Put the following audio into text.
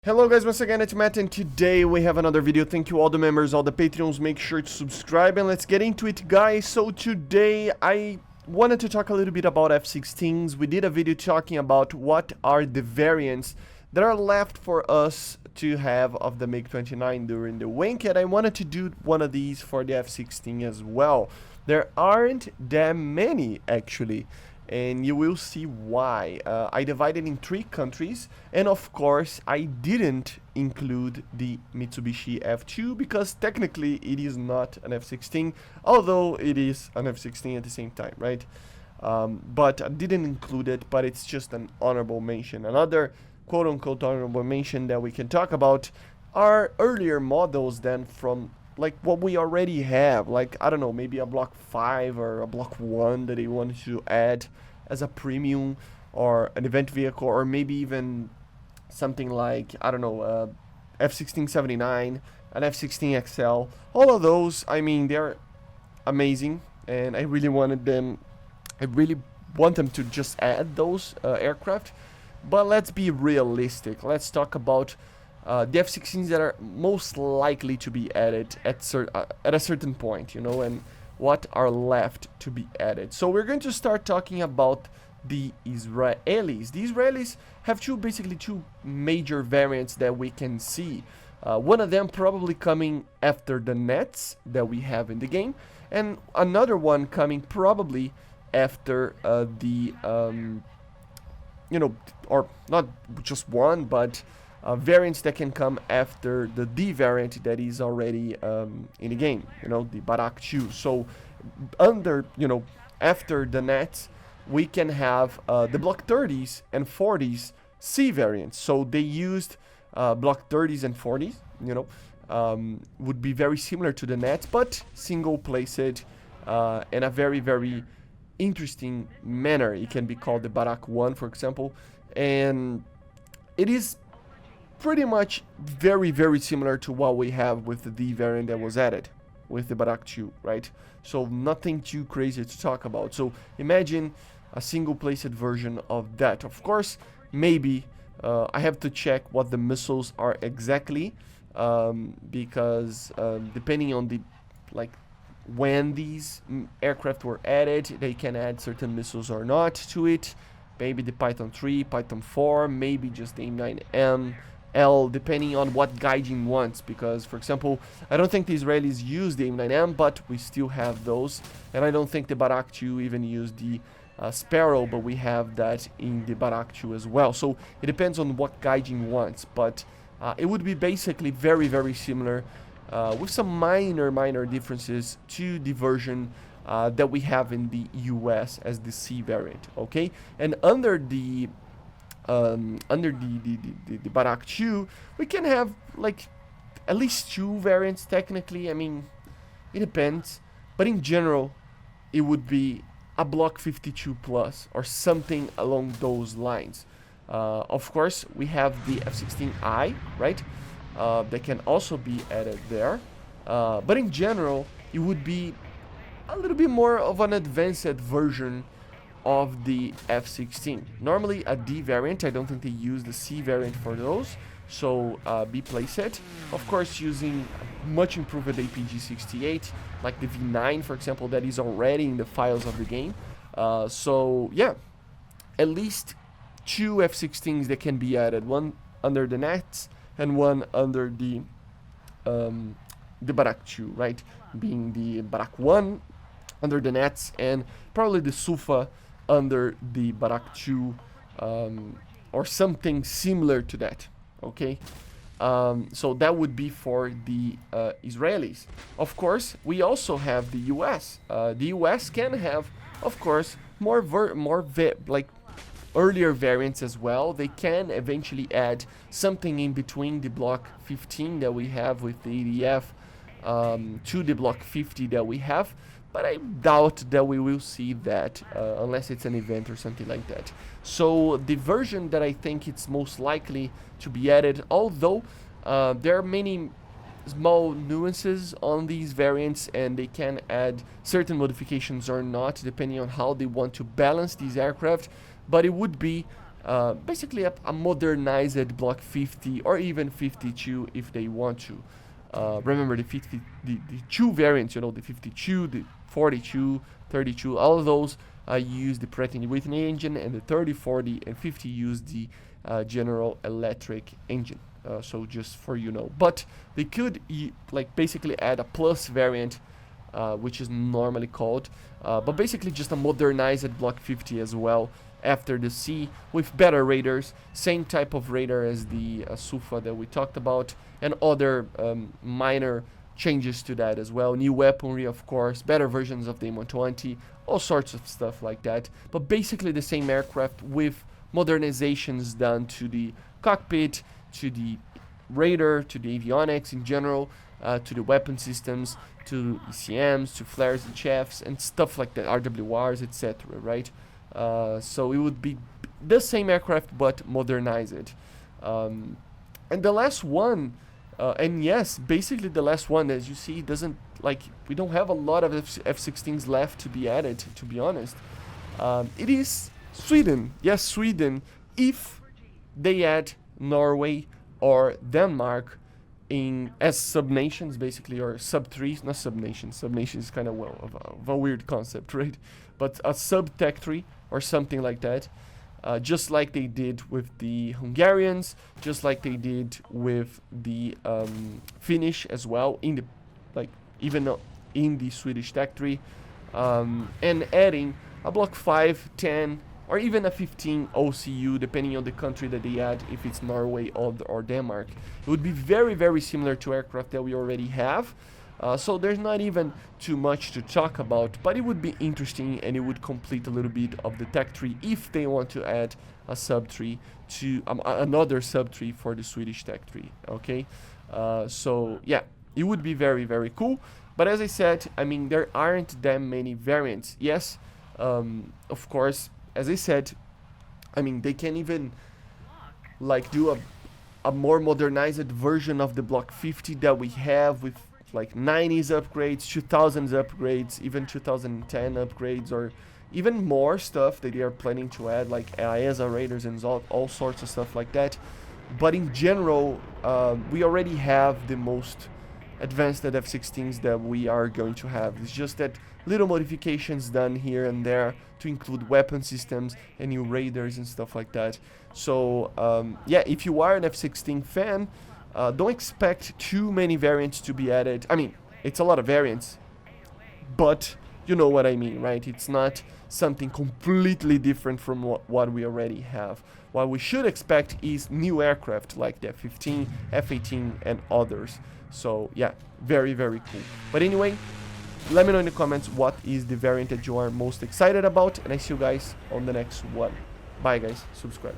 Hello guys, once again it's Matt and today we have another video. Thank you all the members, all the Patreons, make sure to subscribe and let's get into it guys. So today I wanted to talk a little bit about F-16s. We did a video talking about what are the variants that are left for us to have of the MiG-29 during the Wink, and I wanted to do one of these for the F-16 as well. There aren't that many actually, and you will see why. I divided in 3 countries, and of course I didn't include the Mitsubishi F2 because technically it is not an F-16, although it is an F-16 at the same time, right? But I didn't include it, but it's just an honorable mention. Another quote-unquote honorable mention that we can talk about are earlier models than from like what we already have, like I don't know, maybe a Block 5 or a Block 1 that they wanted to add as a premium or an event vehicle, or maybe even something like, I don't know, F-1679, an F-16XL. All of those, I mean, they're amazing, and I really want them to just add those aircraft. But let's be realistic. Let's talk about the F-16s that are most likely to be added at a certain point, you know, and what are left to be added. So we're going to start talking about the Israelis. The Israelis have basically two major variants that we can see. One of them probably coming after the nets that we have in the game, and another one coming probably after you know, or not just one, but variants that can come after the D variant that is already in the game, you know, the MatAWG. So under, you know, after the nets, we can have the Block 30s and 40s C variants. So they used Block 30s and 40s, you know, would be very similar to the nets, but single placed in a very, very interesting manner. It can be called the Barak 1, for example, and it is pretty much very, very similar to what we have with the D variant that was added with the Barak 2, right? So nothing too crazy to talk about. So imagine a single placed version of that. Of course, maybe I have to check what the missiles are exactly, because depending on the when these aircraft were added, they can add certain missiles or not to it. Maybe the Python 3, Python 4, maybe just the M9M L, depending on what Gaijin wants, because for example, I don't think the Israelis use the M9M, but we still have those, and I don't think the Barak 2 even use the Sparrow, but we have that in the Barak 2 as well. So it depends on what Gaijin wants, but it would be basically very, very similar, with some minor differences to the version that we have in the US as the C variant, okay? And under the Barak 2, we can have like at least 2 variants technically. I mean, it depends, but in general, it would be a Block 52 plus or something along those lines. Of course, we have the F-16I, right? That can also be added there, but in general, it would be a little bit more of an advanced version of the F-16. Normally a D variant, I don't think they use the C variant for those, so be placed. Of course, using much improved APG-68, like the V9 for example, that is already in the files of the game. So yeah, at least 2 F-16s that can be added, one under the nets and one under the Barak 2, right? Being the Barak 1 under the nets, and probably the Sufa under the Barak 2, or something similar to that, okay? So that would be for the Israelis. Of course, we also have the US. The US can have, of course, more earlier variants as well. They can eventually add something in between the Block 15 that we have with the ADF to the Block 50 that we have, but I doubt that we will see that unless it's an event or something like that. So the version that I think it's most likely to be added, although there are many small nuances on these variants and they can add certain modifications or not depending on how they want to balance these aircraft, but it would be basically a modernized Block 50 or even 52 if they want to. Remember the two variants, you know, the 52, the 42, 32, all of those use the Pratt & Whitney engine, and the 30, 40, and 50 use the General Electric engine. So just for you know, but they could like basically add a plus variant, which is normally called, but basically just a modernized Block 50 as well after the C with better radars, same type of radar as the SUFA that we talked about, and other minor changes to that as well. New weaponry, of course, better versions of the M120, all sorts of stuff like that. But basically the same aircraft with modernizations done to the cockpit, to the radar, to the avionics in general, to the weapon systems, to ECMs, to flares and shafts, and stuff like that, RWRs, etc. Right? So it would be the same aircraft but modernized. And the last one, and yes, basically the last one, as you see, doesn't like we don't have a lot of F-16s left to be added. To be honest, it is Sweden. Yes, Sweden. If they add Norway or Denmark in as sub-nations, basically, or sub-3s, not sub-nations. Sub-nations is kind of of a weird concept, right? But a sub-tech 3 or something like that, just like they did with the Hungarians, just like they did with the Finnish as well, in the even in the Swedish Tech 3, and adding a Block 5, 10, or even a 15 OCU, depending on the country that they add, if it's Norway or Denmark. It would be very, very similar to aircraft that we already have. So there's not even too much to talk about, but it would be interesting, and it would complete a little bit of the Tech 3 if they want to add a sub 3 to another sub 3 for the Swedish Tech 3. Okay, so yeah, it would be very, very cool. But as I said, I mean, there aren't that many variants. Yes, of course, as I said, I mean, they can even like do a more modernized version of the Block 50 that we have with like 90s upgrades, 2000s upgrades, even 2010 upgrades, or even more stuff that they are planning to add, like AESA radars and all sorts of stuff like that. But in general, we already have the most advanced F-16s that we are going to have. It's just that little modifications done here and there to include weapon systems and new radars and stuff like that. So yeah, if you are an F-16 fan, don't expect too many variants to be added. I mean, it's a lot of variants, but you know what I mean, right? It's not something completely different from what we already have. What we should expect is new aircraft like the F-15, F-18, and others. So yeah, very, very cool. But anyway, let me know in the comments what is the variant that you are most excited about, and I see you guys on the next one. Bye guys, subscribe.